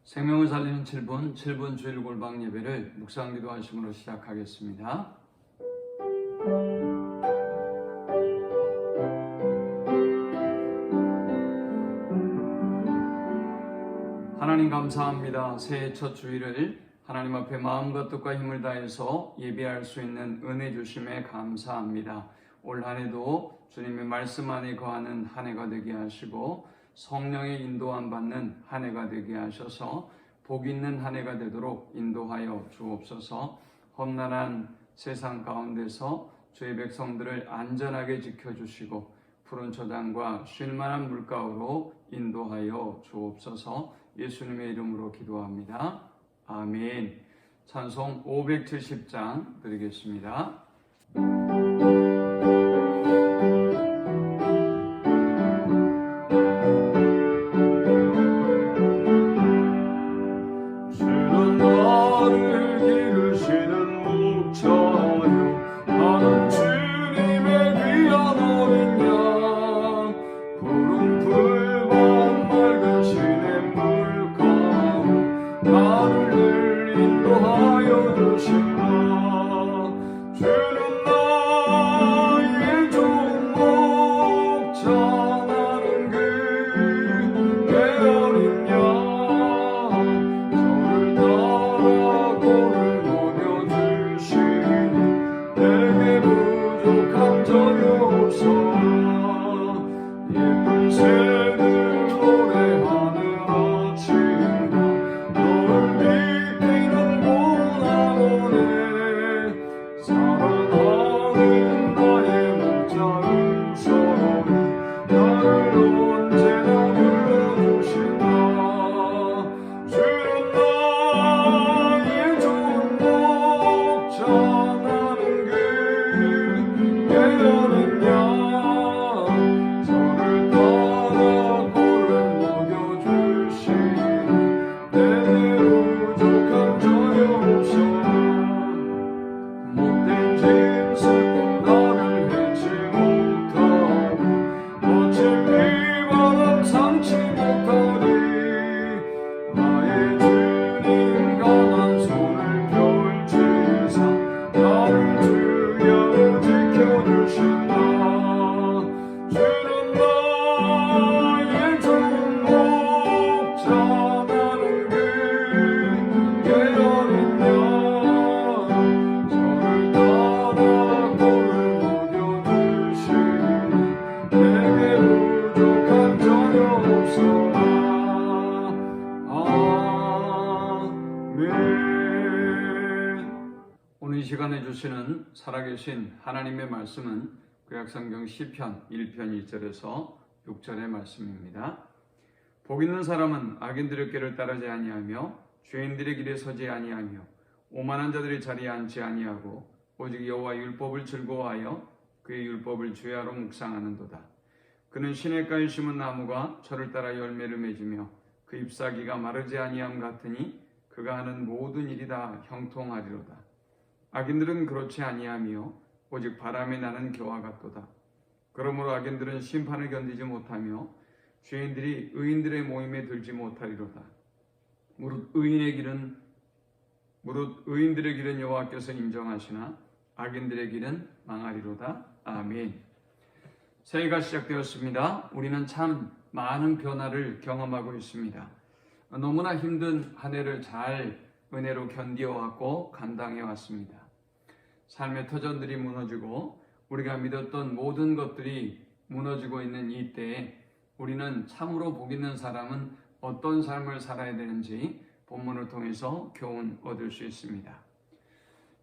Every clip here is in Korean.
생명을 살리는 7분 주일 골방 예배를 묵상 기도하심으로 시작하겠습니다. 하나님 감사합니다. 새해 첫 주일을 하나님 앞에 마음과 뜻과 힘을 다해서 예배할 수 있는 은혜 주심에 감사합니다. 올 한 해도 주님의 말씀 안에 거하는 한 해가 되게 하시고 성령의 인도함 받는 한 해가 되게 하셔서 복 있는 한 해가 되도록 인도하여 주옵소서. 험난한 세상 가운데서 주의 백성들을 안전하게 지켜주시고 푸른 초장과 쉴만한 물가로 인도하여 주옵소서. 예수님의 이름으로 기도합니다. 아멘. 찬송 570장 드리겠습니다. 오늘 이 시간에 주시는 살아계신 하나님의 말씀은 구약성경 시편 1편 1절에서 6절의 말씀입니다. 복 있는 사람은 악인들의 길을 따르지 아니하며 죄인들의 길에 서지 아니하며 오만한 자들의 자리에 앉지 아니하고 오직 여호와 율법을 즐거워하여 그의 율법을 주야로 묵상하는도다. 그는 시냇가에 심은 나무가 철을 따라 열매를 맺으며 그 잎사귀가 마르지 아니함 같으니 그가 하는 모든 일이 다 형통하리로다. 악인들은 그렇지 아니하며 오직 바람에 나는 겨와 같도다. 그러므로 악인들은 심판을 견디지 못하며 죄인들이 의인들의 모임에 들지 못하리로다. 무릇 의인들의 길은 여호와께서 인정하시나 악인들의 길은 망하리로다. 아멘. 새해가 시작되었습니다. 우리는 참 많은 변화를 경험하고 있습니다. 너무나 힘든 한 해를 잘 은혜로 견디어왔고 감당해왔습니다. 삶의 터전들이 무너지고 우리가 믿었던 모든 것들이 무너지고 있는 이때에 우리는 참으로 복 있는 사람은 어떤 삶을 살아야 되는지 본문을 통해서 교훈 얻을 수 있습니다.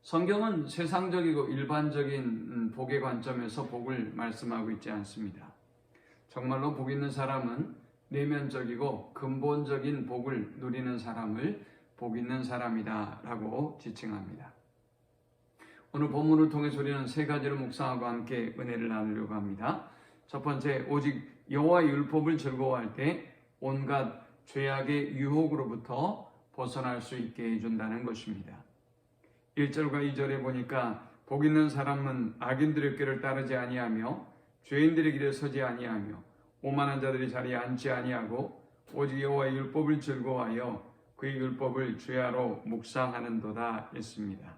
성경은 세상적이고 일반적인 복의 관점에서 복을 말씀하고 있지 않습니다. 정말로 복 있는 사람은 내면적이고 근본적인 복을 누리는 사람을 복 있는 사람이다 라고 지칭합니다. 오늘 본문을 통해서 우리는 세 가지를 묵상하고 함께 은혜를 나누려고 합니다. 첫 번째, 오직 여호와의 율법을 즐거워할 때 온갖 죄악의 유혹으로부터 벗어날 수 있게 해준다는 것입니다. 1절과 2절에 보니까 복 있는 사람은 악인들의 길을 따르지 아니하며 죄인들의 길에 서지 아니하며 오만한 자들이 자리에 앉지 아니하고 오직 여호와의 율법을 즐거워하여 그의 율법을 주야로 묵상하는도다 했습니다.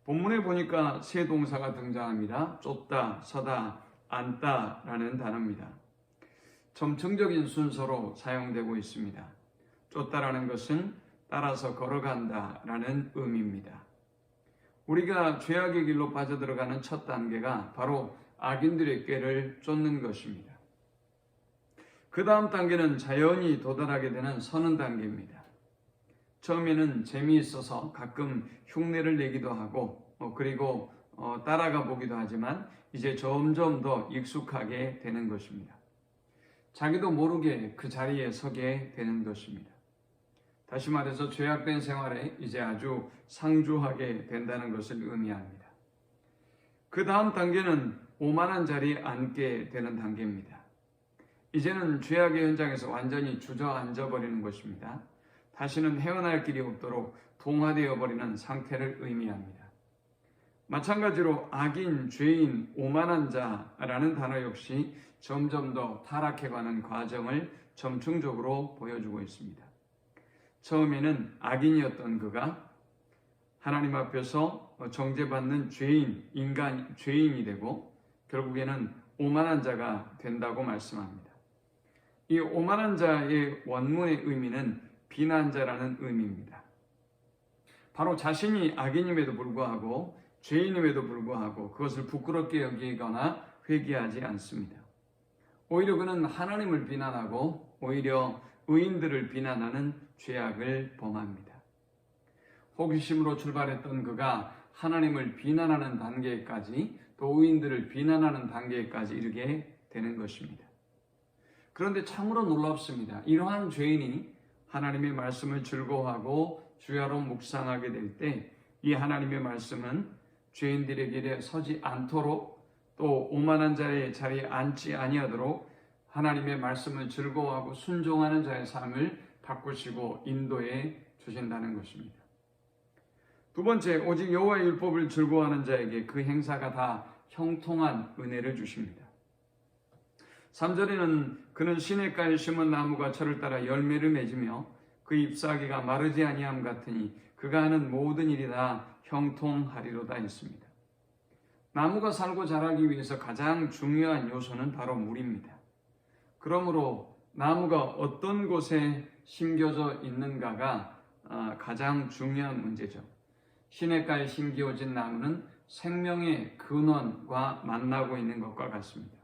본문에 보니까 세 동사가 등장합니다. 쫓다, 서다, 앉다라는 단어입니다. 점층적인 순서로 사용되고 있습니다. 쫓다라는 것은 따라서 걸어간다라는 의미입니다. 우리가 죄악의 길로 빠져들어가는 첫 단계가 바로 악인들의 꾀를 쫓는 것입니다. 그 다음 단계는 자연히 도달하게 되는 서는 단계입니다. 처음에는 재미있어서 가끔 흉내를 내기도 하고 그리고 따라가 보기도 하지만 이제 점점 더 익숙하게 되는 것입니다. 자기도 모르게 그 자리에 서게 되는 것입니다. 다시 말해서 죄악된 생활에 이제 아주 상주하게 된다는 것을 의미합니다. 그 다음 단계는 오만한 자리에 앉게 되는 단계입니다. 이제는 죄악의 현장에서 완전히 주저앉아 버리는 것입니다. 다시는 헤어날 길이 없도록 동화되어 버리는 상태를 의미합니다. 마찬가지로 악인, 죄인, 오만한 자라는 단어 역시 점점 더 타락해가는 과정을 점층적으로 보여주고 있습니다. 처음에는 악인이었던 그가 하나님 앞에서 정죄받는 죄인이 되고 결국에는 오만한 자가 된다고 말씀합니다. 이 오만한 자의 원문의 의미는 비난자라는 의미입니다. 바로 자신이 악인임에도 불구하고 죄인임에도 불구하고 그것을 부끄럽게 여기거나 회개하지 않습니다. 오히려 그는 하나님을 비난하고 오히려 의인들을 비난하는 죄악을 범합니다. 호기심으로 출발했던 그가 하나님을 비난하는 단계까지 또 의인들을 비난하는 단계까지 이르게 되는 것입니다. 그런데 참으로 놀랍습니다. 이러한 죄인이 하나님의 말씀을 즐거워하고 주야로 묵상하게 될 때 이 하나님의 말씀은 죄인들의 길에 서지 않도록 또 오만한 자의 자리에 앉지 아니하도록 하나님의 말씀을 즐거워하고 순종하는 자의 삶을 바꾸시고 인도해 주신다는 것입니다. 두 번째, 오직 여호와의 율법을 즐거워하는 자에게 그 행사가 다 형통한 은혜를 주십니다. 3절에는 그는 시냇가에 심은 나무가 철을 따라 열매를 맺으며 그 잎사귀가 마르지 아니함 같으니 그가 하는 모든 일이 다 형통하리로다 했습니다. 나무가 살고 자라기 위해서 가장 중요한 요소는 바로 물입니다. 그러므로 나무가 어떤 곳에 심겨져 있는가가 가장 중요한 문제죠. 시냇가에 심겨진 나무는 생명의 근원과 만나고 있는 것과 같습니다.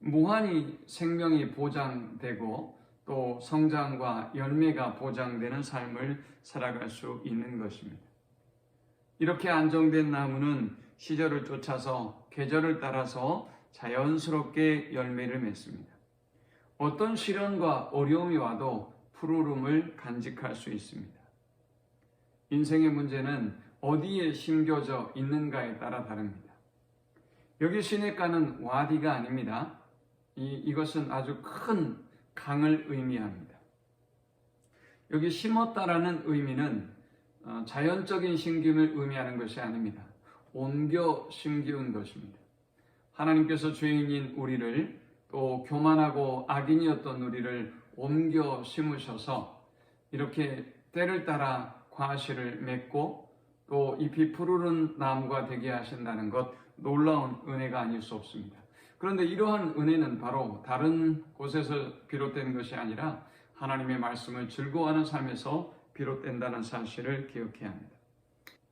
무한히 생명이 보장되고 또 성장과 열매가 보장되는 삶을 살아갈 수 있는 것입니다. 이렇게 안정된 나무는 시절을 쫓아서 계절을 따라서 자연스럽게 열매를 맺습니다. 어떤 시련과 어려움이 와도 푸르름을 간직할 수 있습니다. 인생의 문제는 어디에 심겨져 있는가에 따라 다릅니다. 여기 시냇가는 와디가 아닙니다. 이것은 아주 큰 강을 의미합니다. 여기 심었다라는 의미는 자연적인 심김을 의미하는 것이 아닙니다. 옮겨 심기운 것입니다. 하나님께서 죄인인 우리를 또 교만하고 악인이었던 우리를 옮겨 심으셔서 이렇게 때를 따라 과실을 맺고 또 잎이 푸르른 나무가 되게 하신다는 것, 놀라운 은혜가 아닐 수 없습니다. 그런데 이러한 은혜는 바로 다른 곳에서 비롯된 것이 아니라 하나님의 말씀을 즐거워하는 삶에서 비롯된다는 사실을 기억해야 합니다.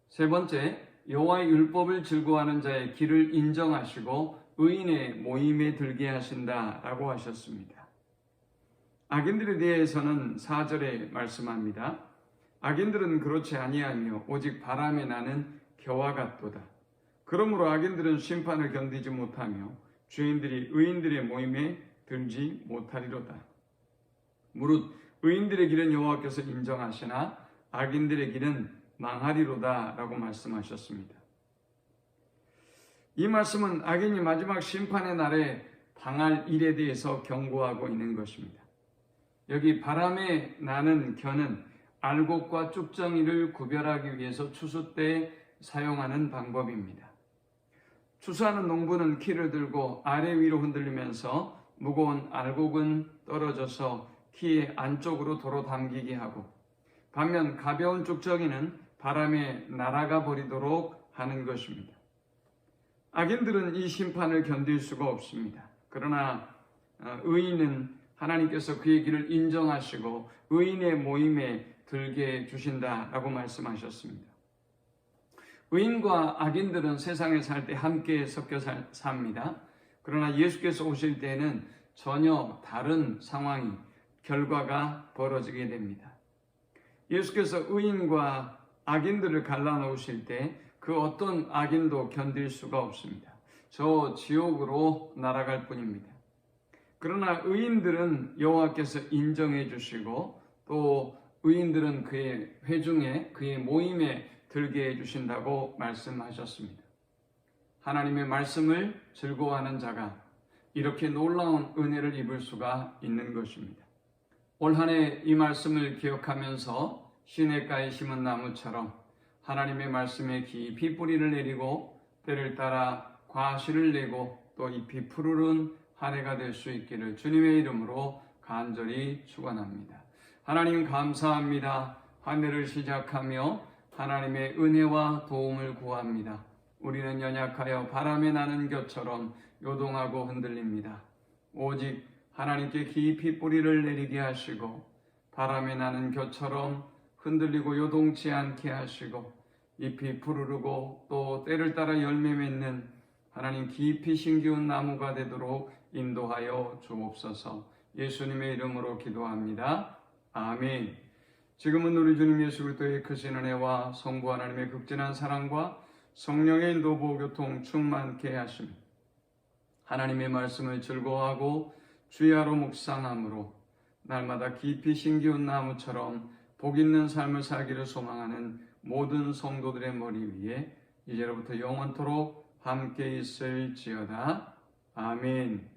세 번째, 여호와의 율법을 즐거워하는 자의 길을 인정하시고 의인의 모임에 들게 하신다라고 하셨습니다. 악인들에 대해서는 4절에 말씀합니다. 악인들은 그렇지 아니하며 오직 바람에 나는 겨와 같도다. 그러므로 악인들은 심판을 견디지 못하며 죄인들이 의인들의 모임에 들지 못하리로다. 무릇 의인들의 길은 여호와께서 인정하시나 악인들의 길은 망하리로다 라고 말씀하셨습니다. 이 말씀은 악인이 마지막 심판의 날에 당할 일에 대해서 경고하고 있는 것입니다. 여기 바람에 나는 겨는 알곡과 쭉정이를 구별하기 위해서 추수 때 사용하는 방법입니다. 추수하는 농부는 키를 들고 아래 위로 흔들리면서 무거운 알곡은 떨어져서 키의 안쪽으로 도로 담기게 하고 반면 가벼운 쭉정이는 바람에 날아가 버리도록 하는 것입니다. 악인들은 이 심판을 견딜 수가 없습니다. 그러나 의인은 하나님께서 그의 길을 인정하시고 의인의 모임에 들게 해주신다라고 말씀하셨습니다. 의인과 악인들은 세상에 살 때 함께 섞여 삽니다. 그러나 예수께서 오실 때에는 전혀 다른 상황이, 결과가 벌어지게 됩니다. 예수께서 의인과 악인들을 갈라놓으실 때 그 어떤 악인도 견딜 수가 없습니다. 저 지옥으로 날아갈 뿐입니다. 그러나 의인들은 여호와께서 인정해 주시고 또 의인들은 그의 회중에, 그의 모임에 들게 해주신다고 말씀하셨습니다. 하나님의 말씀을 즐거워하는 자가 이렇게 놀라운 은혜를 입을 수가 있는 것입니다. 올 한 해 이 말씀을 기억하면서 시냇가에 심은 나무처럼 하나님의 말씀에 깊이 뿌리를 내리고 때를 따라 과실을 내고 또 잎이 푸르른 한 해가 될 수 있기를 주님의 이름으로 간절히 축원합니다. 하나님 감사합니다. 한 해를 시작하며 하나님의 은혜와 도움을 구합니다. 우리는 연약하여 바람에 나는 곁처럼 요동하고 흔들립니다. 오직 하나님께 깊이 뿌리를 내리게 하시고 바람에 나는 곁처럼 흔들리고 요동치 않게 하시고 잎이 푸르르고 또 때를 따라 열매 맺는 하나님 깊이 심기운 나무가 되도록 인도하여 주옵소서. 예수님의 이름으로 기도합니다. 아멘. 지금은 우리 주님 예수 그리스도의 크신 은혜와 성부 하나님의 극진한 사랑과 성령의 인도 보호 교통 충만케 하심, 하나님의 말씀을 즐거워하고 주야로 묵상함으로 날마다 깊이 심기운 나무처럼 복 있는 삶을 살기를 소망하는 모든 성도들의 머리 위에 이제로부터 영원토록 함께 있을지어다. 아멘.